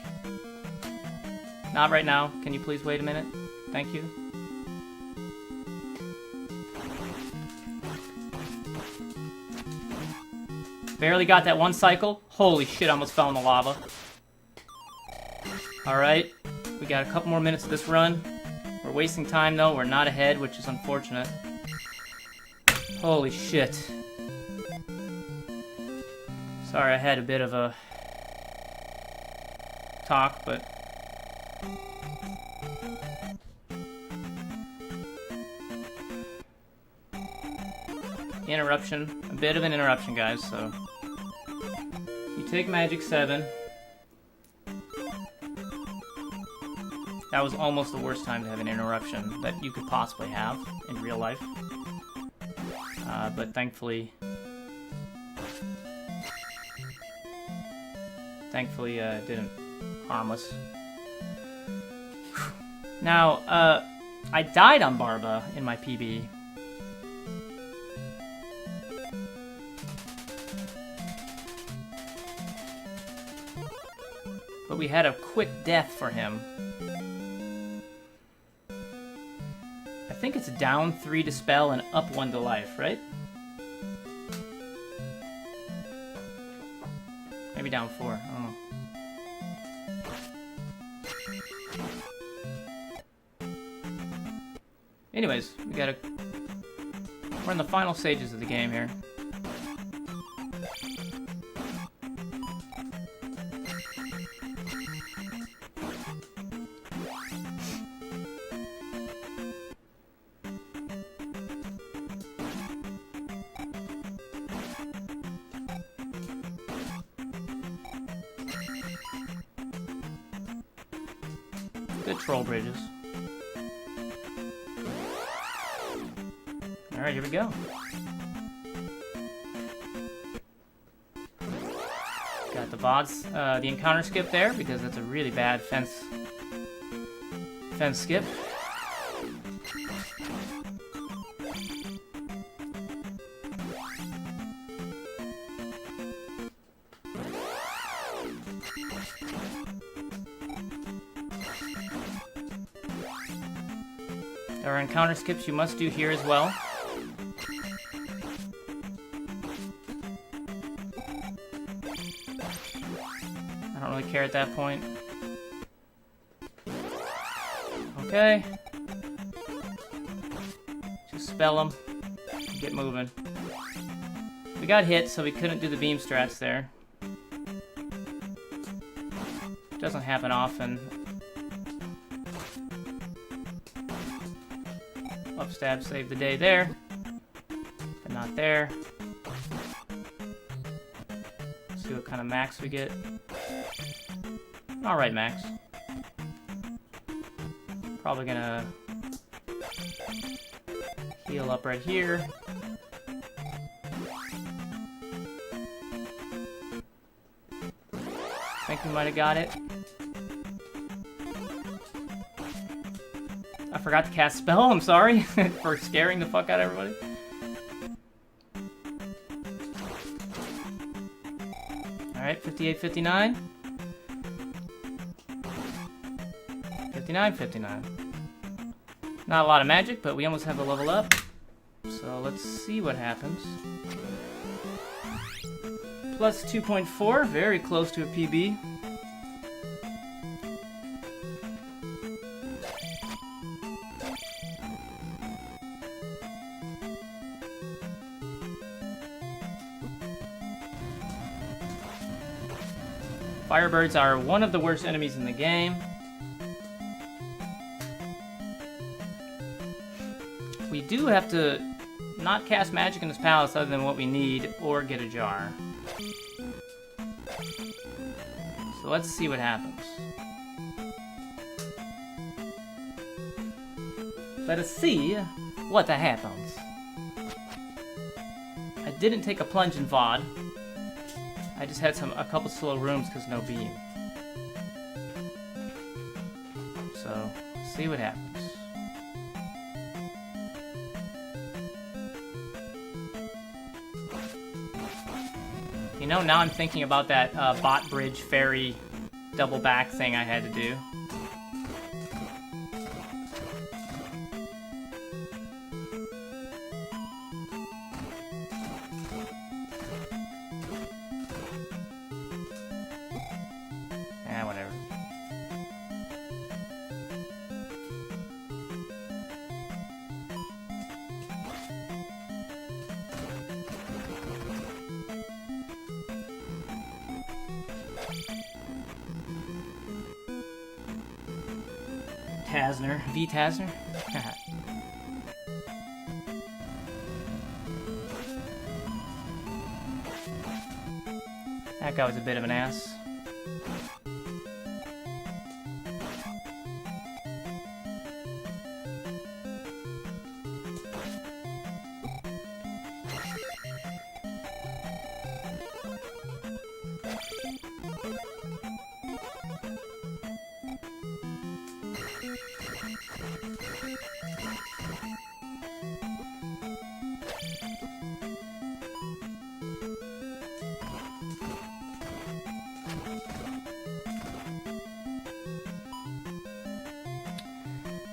Not right now. Can you please wait a minute? Thank you. Barely got that one cycle. Holy shit, I almost fell in the lava. Alright, we got a couple more minutes of this run. We're wasting time though, we're not ahead, which is unfortunate. Holy shit. Sorry, I had a bit of a talk, but... Interruption. A bit of an interruption, guys, so... You take Magic 7. That was almost the worst time to have an interruption that you could possibly have in real life. But thankfully... it didn't harm us. Now, I died on Barba in my PB. But we had a quick death for him. I think it's down 3 to spell and up 1 to life, right? Maybe down 4, I don't know. Anyways, we're in the final stages of the game here. Good troll bridges. Alright, here we go. Got the VODs, the encounter skip there, because that's a really bad fence skip. There are encounter skips you must do here as well. I don't really care at that point. Okay. Just spell them. Get moving. We got hit, so we couldn't do the beam strats there. Doesn't happen often. Upstab saved the day there, but not there. Let's see what kind of max we get. Alright, max. Probably gonna heal up right here. I think we might have got it. I forgot to cast spell, I'm sorry for scaring the fuck out of everybody. Alright, 58, 59. 59, 59. Not a lot of magic, but we almost have a level up. So let's see what happens. Plus 2.4, very close to a PB. Firebirds are one of the worst enemies in the game. We do have to not cast magic in this palace other than what we need, or get a jar. So let's see what happens. Let us see what happens. I didn't take a plunge in VOD. I just had a couple slow rooms because no beam. So, see what happens. You know, now I'm thinking about that bot bridge ferry double back thing I had to do. Whatever. Tasner. V. Tasner? That guy was a bit of an ass.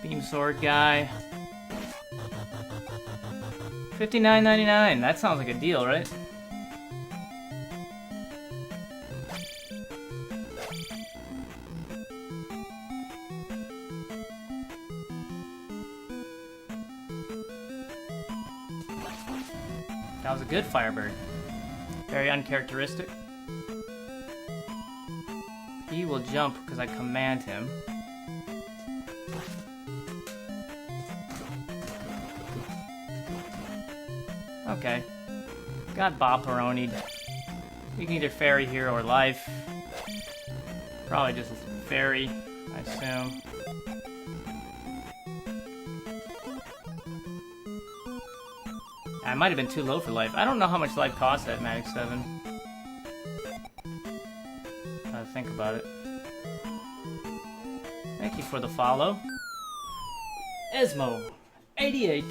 Beam sword guy. $59.99. That sounds like a deal, right? That was a good Firebird. Very uncharacteristic. He will jump because I command him. Okay. Got Bopperoni'd. You can either fairy here or life. Probably just fairy, I assume. I might have been too low for life. I don't know how much life costs at Magic 7. Gotta think about it. Thank you for the follow. Esmo, 88.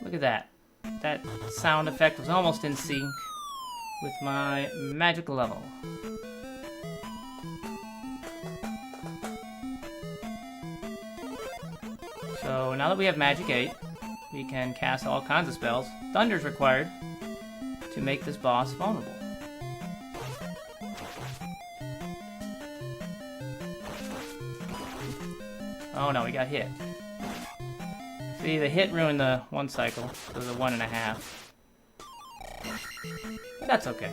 Look at that. That sound effect was almost in sync with my magic level. So now that we have Magic 8, we can cast all kinds of spells. Thunder's required to make this boss vulnerable. Oh no, we got hit. See, the hit ruined the one cycle, so the 1.5. But that's okay.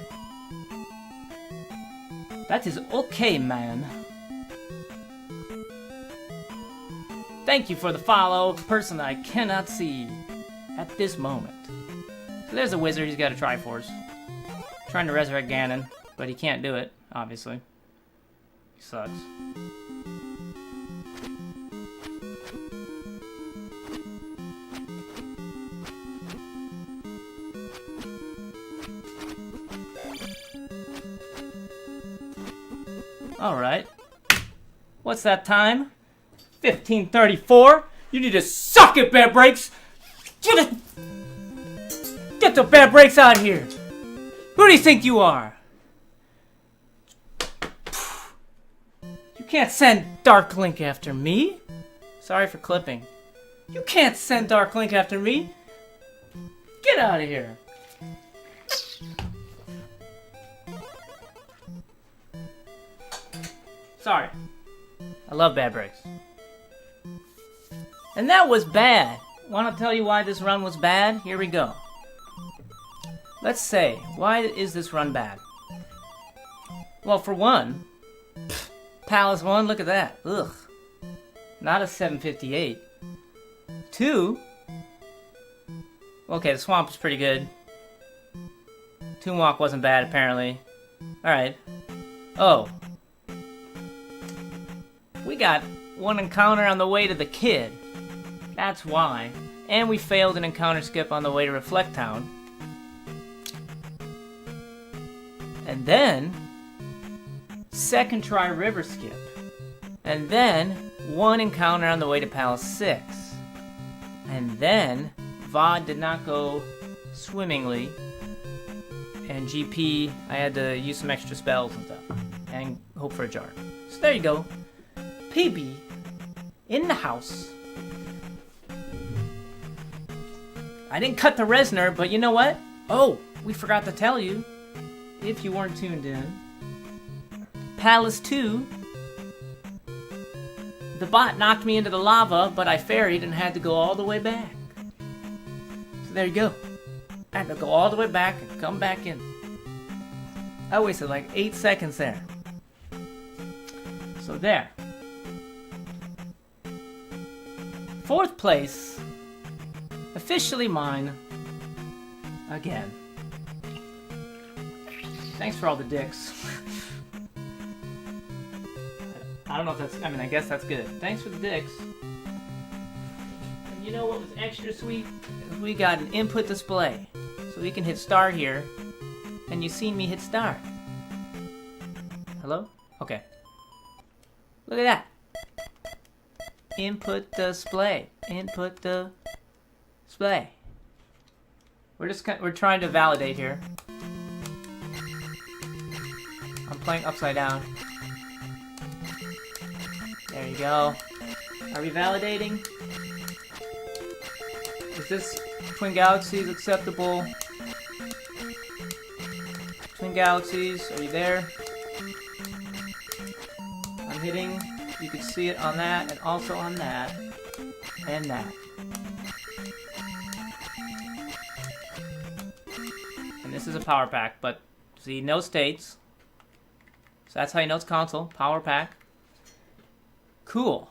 That is okay, man. Thank you for the follow, person I cannot see at this moment. So there's a wizard, he's got a Triforce. Trying to resurrect Ganon, but he can't do it, obviously. He sucks. Alright. What's that time? 15:34? You need to suck it, Bad Breaks! Get the Bad Breaks out here! Who do you think you are? You can't send Dark Link after me. Sorry for clipping. You can't send Dark Link after me. Get out of here. Sorry. I love Bad Breaks. And that was bad. Want to tell you why this run was bad? Here we go. Let's say, why is this run bad? Well, for one, Palace 1, look at that. Ugh. Not a 758. 2, okay, the swamp is pretty good. Toonwalk wasn't bad, apparently. Alright. Oh. We got one encounter on the way to the kid. That's why. And we failed an encounter skip on the way to Reflect Town. And then, second try river skip. And then, one encounter on the way to Palace 6. And then, VOD did not go swimmingly. And GP, I had to use some extra spells and stuff. And hope for a jar. So there you go. PB in the house. I didn't cut the Reznor, but you know what? Oh, we forgot to tell you, if you weren't tuned in. Palace 2, the bot knocked me into the lava, but I ferried and had to go all the way back. So there you go. I had to go all the way back and come back in. I wasted like 8 seconds there. So there. 4th place, officially mine, again. Thanks for all the dicks. I don't know if that's, I mean, I guess that's good. Thanks for the dicks. And you know what was extra sweet? We got an input display. So we can hit start here, and you seen me hit start. Hello? Okay. Look at that. Input display. Input display. We're trying to validate here. I'm playing upside down. There you go. Are we validating? Is this Twin Galaxies acceptable? Twin Galaxies, are you there? I'm hitting. You can see it on that, and also on that, and that. And this is a power pack, but see, no states. So that's how you know it's console. Power pack. Cool.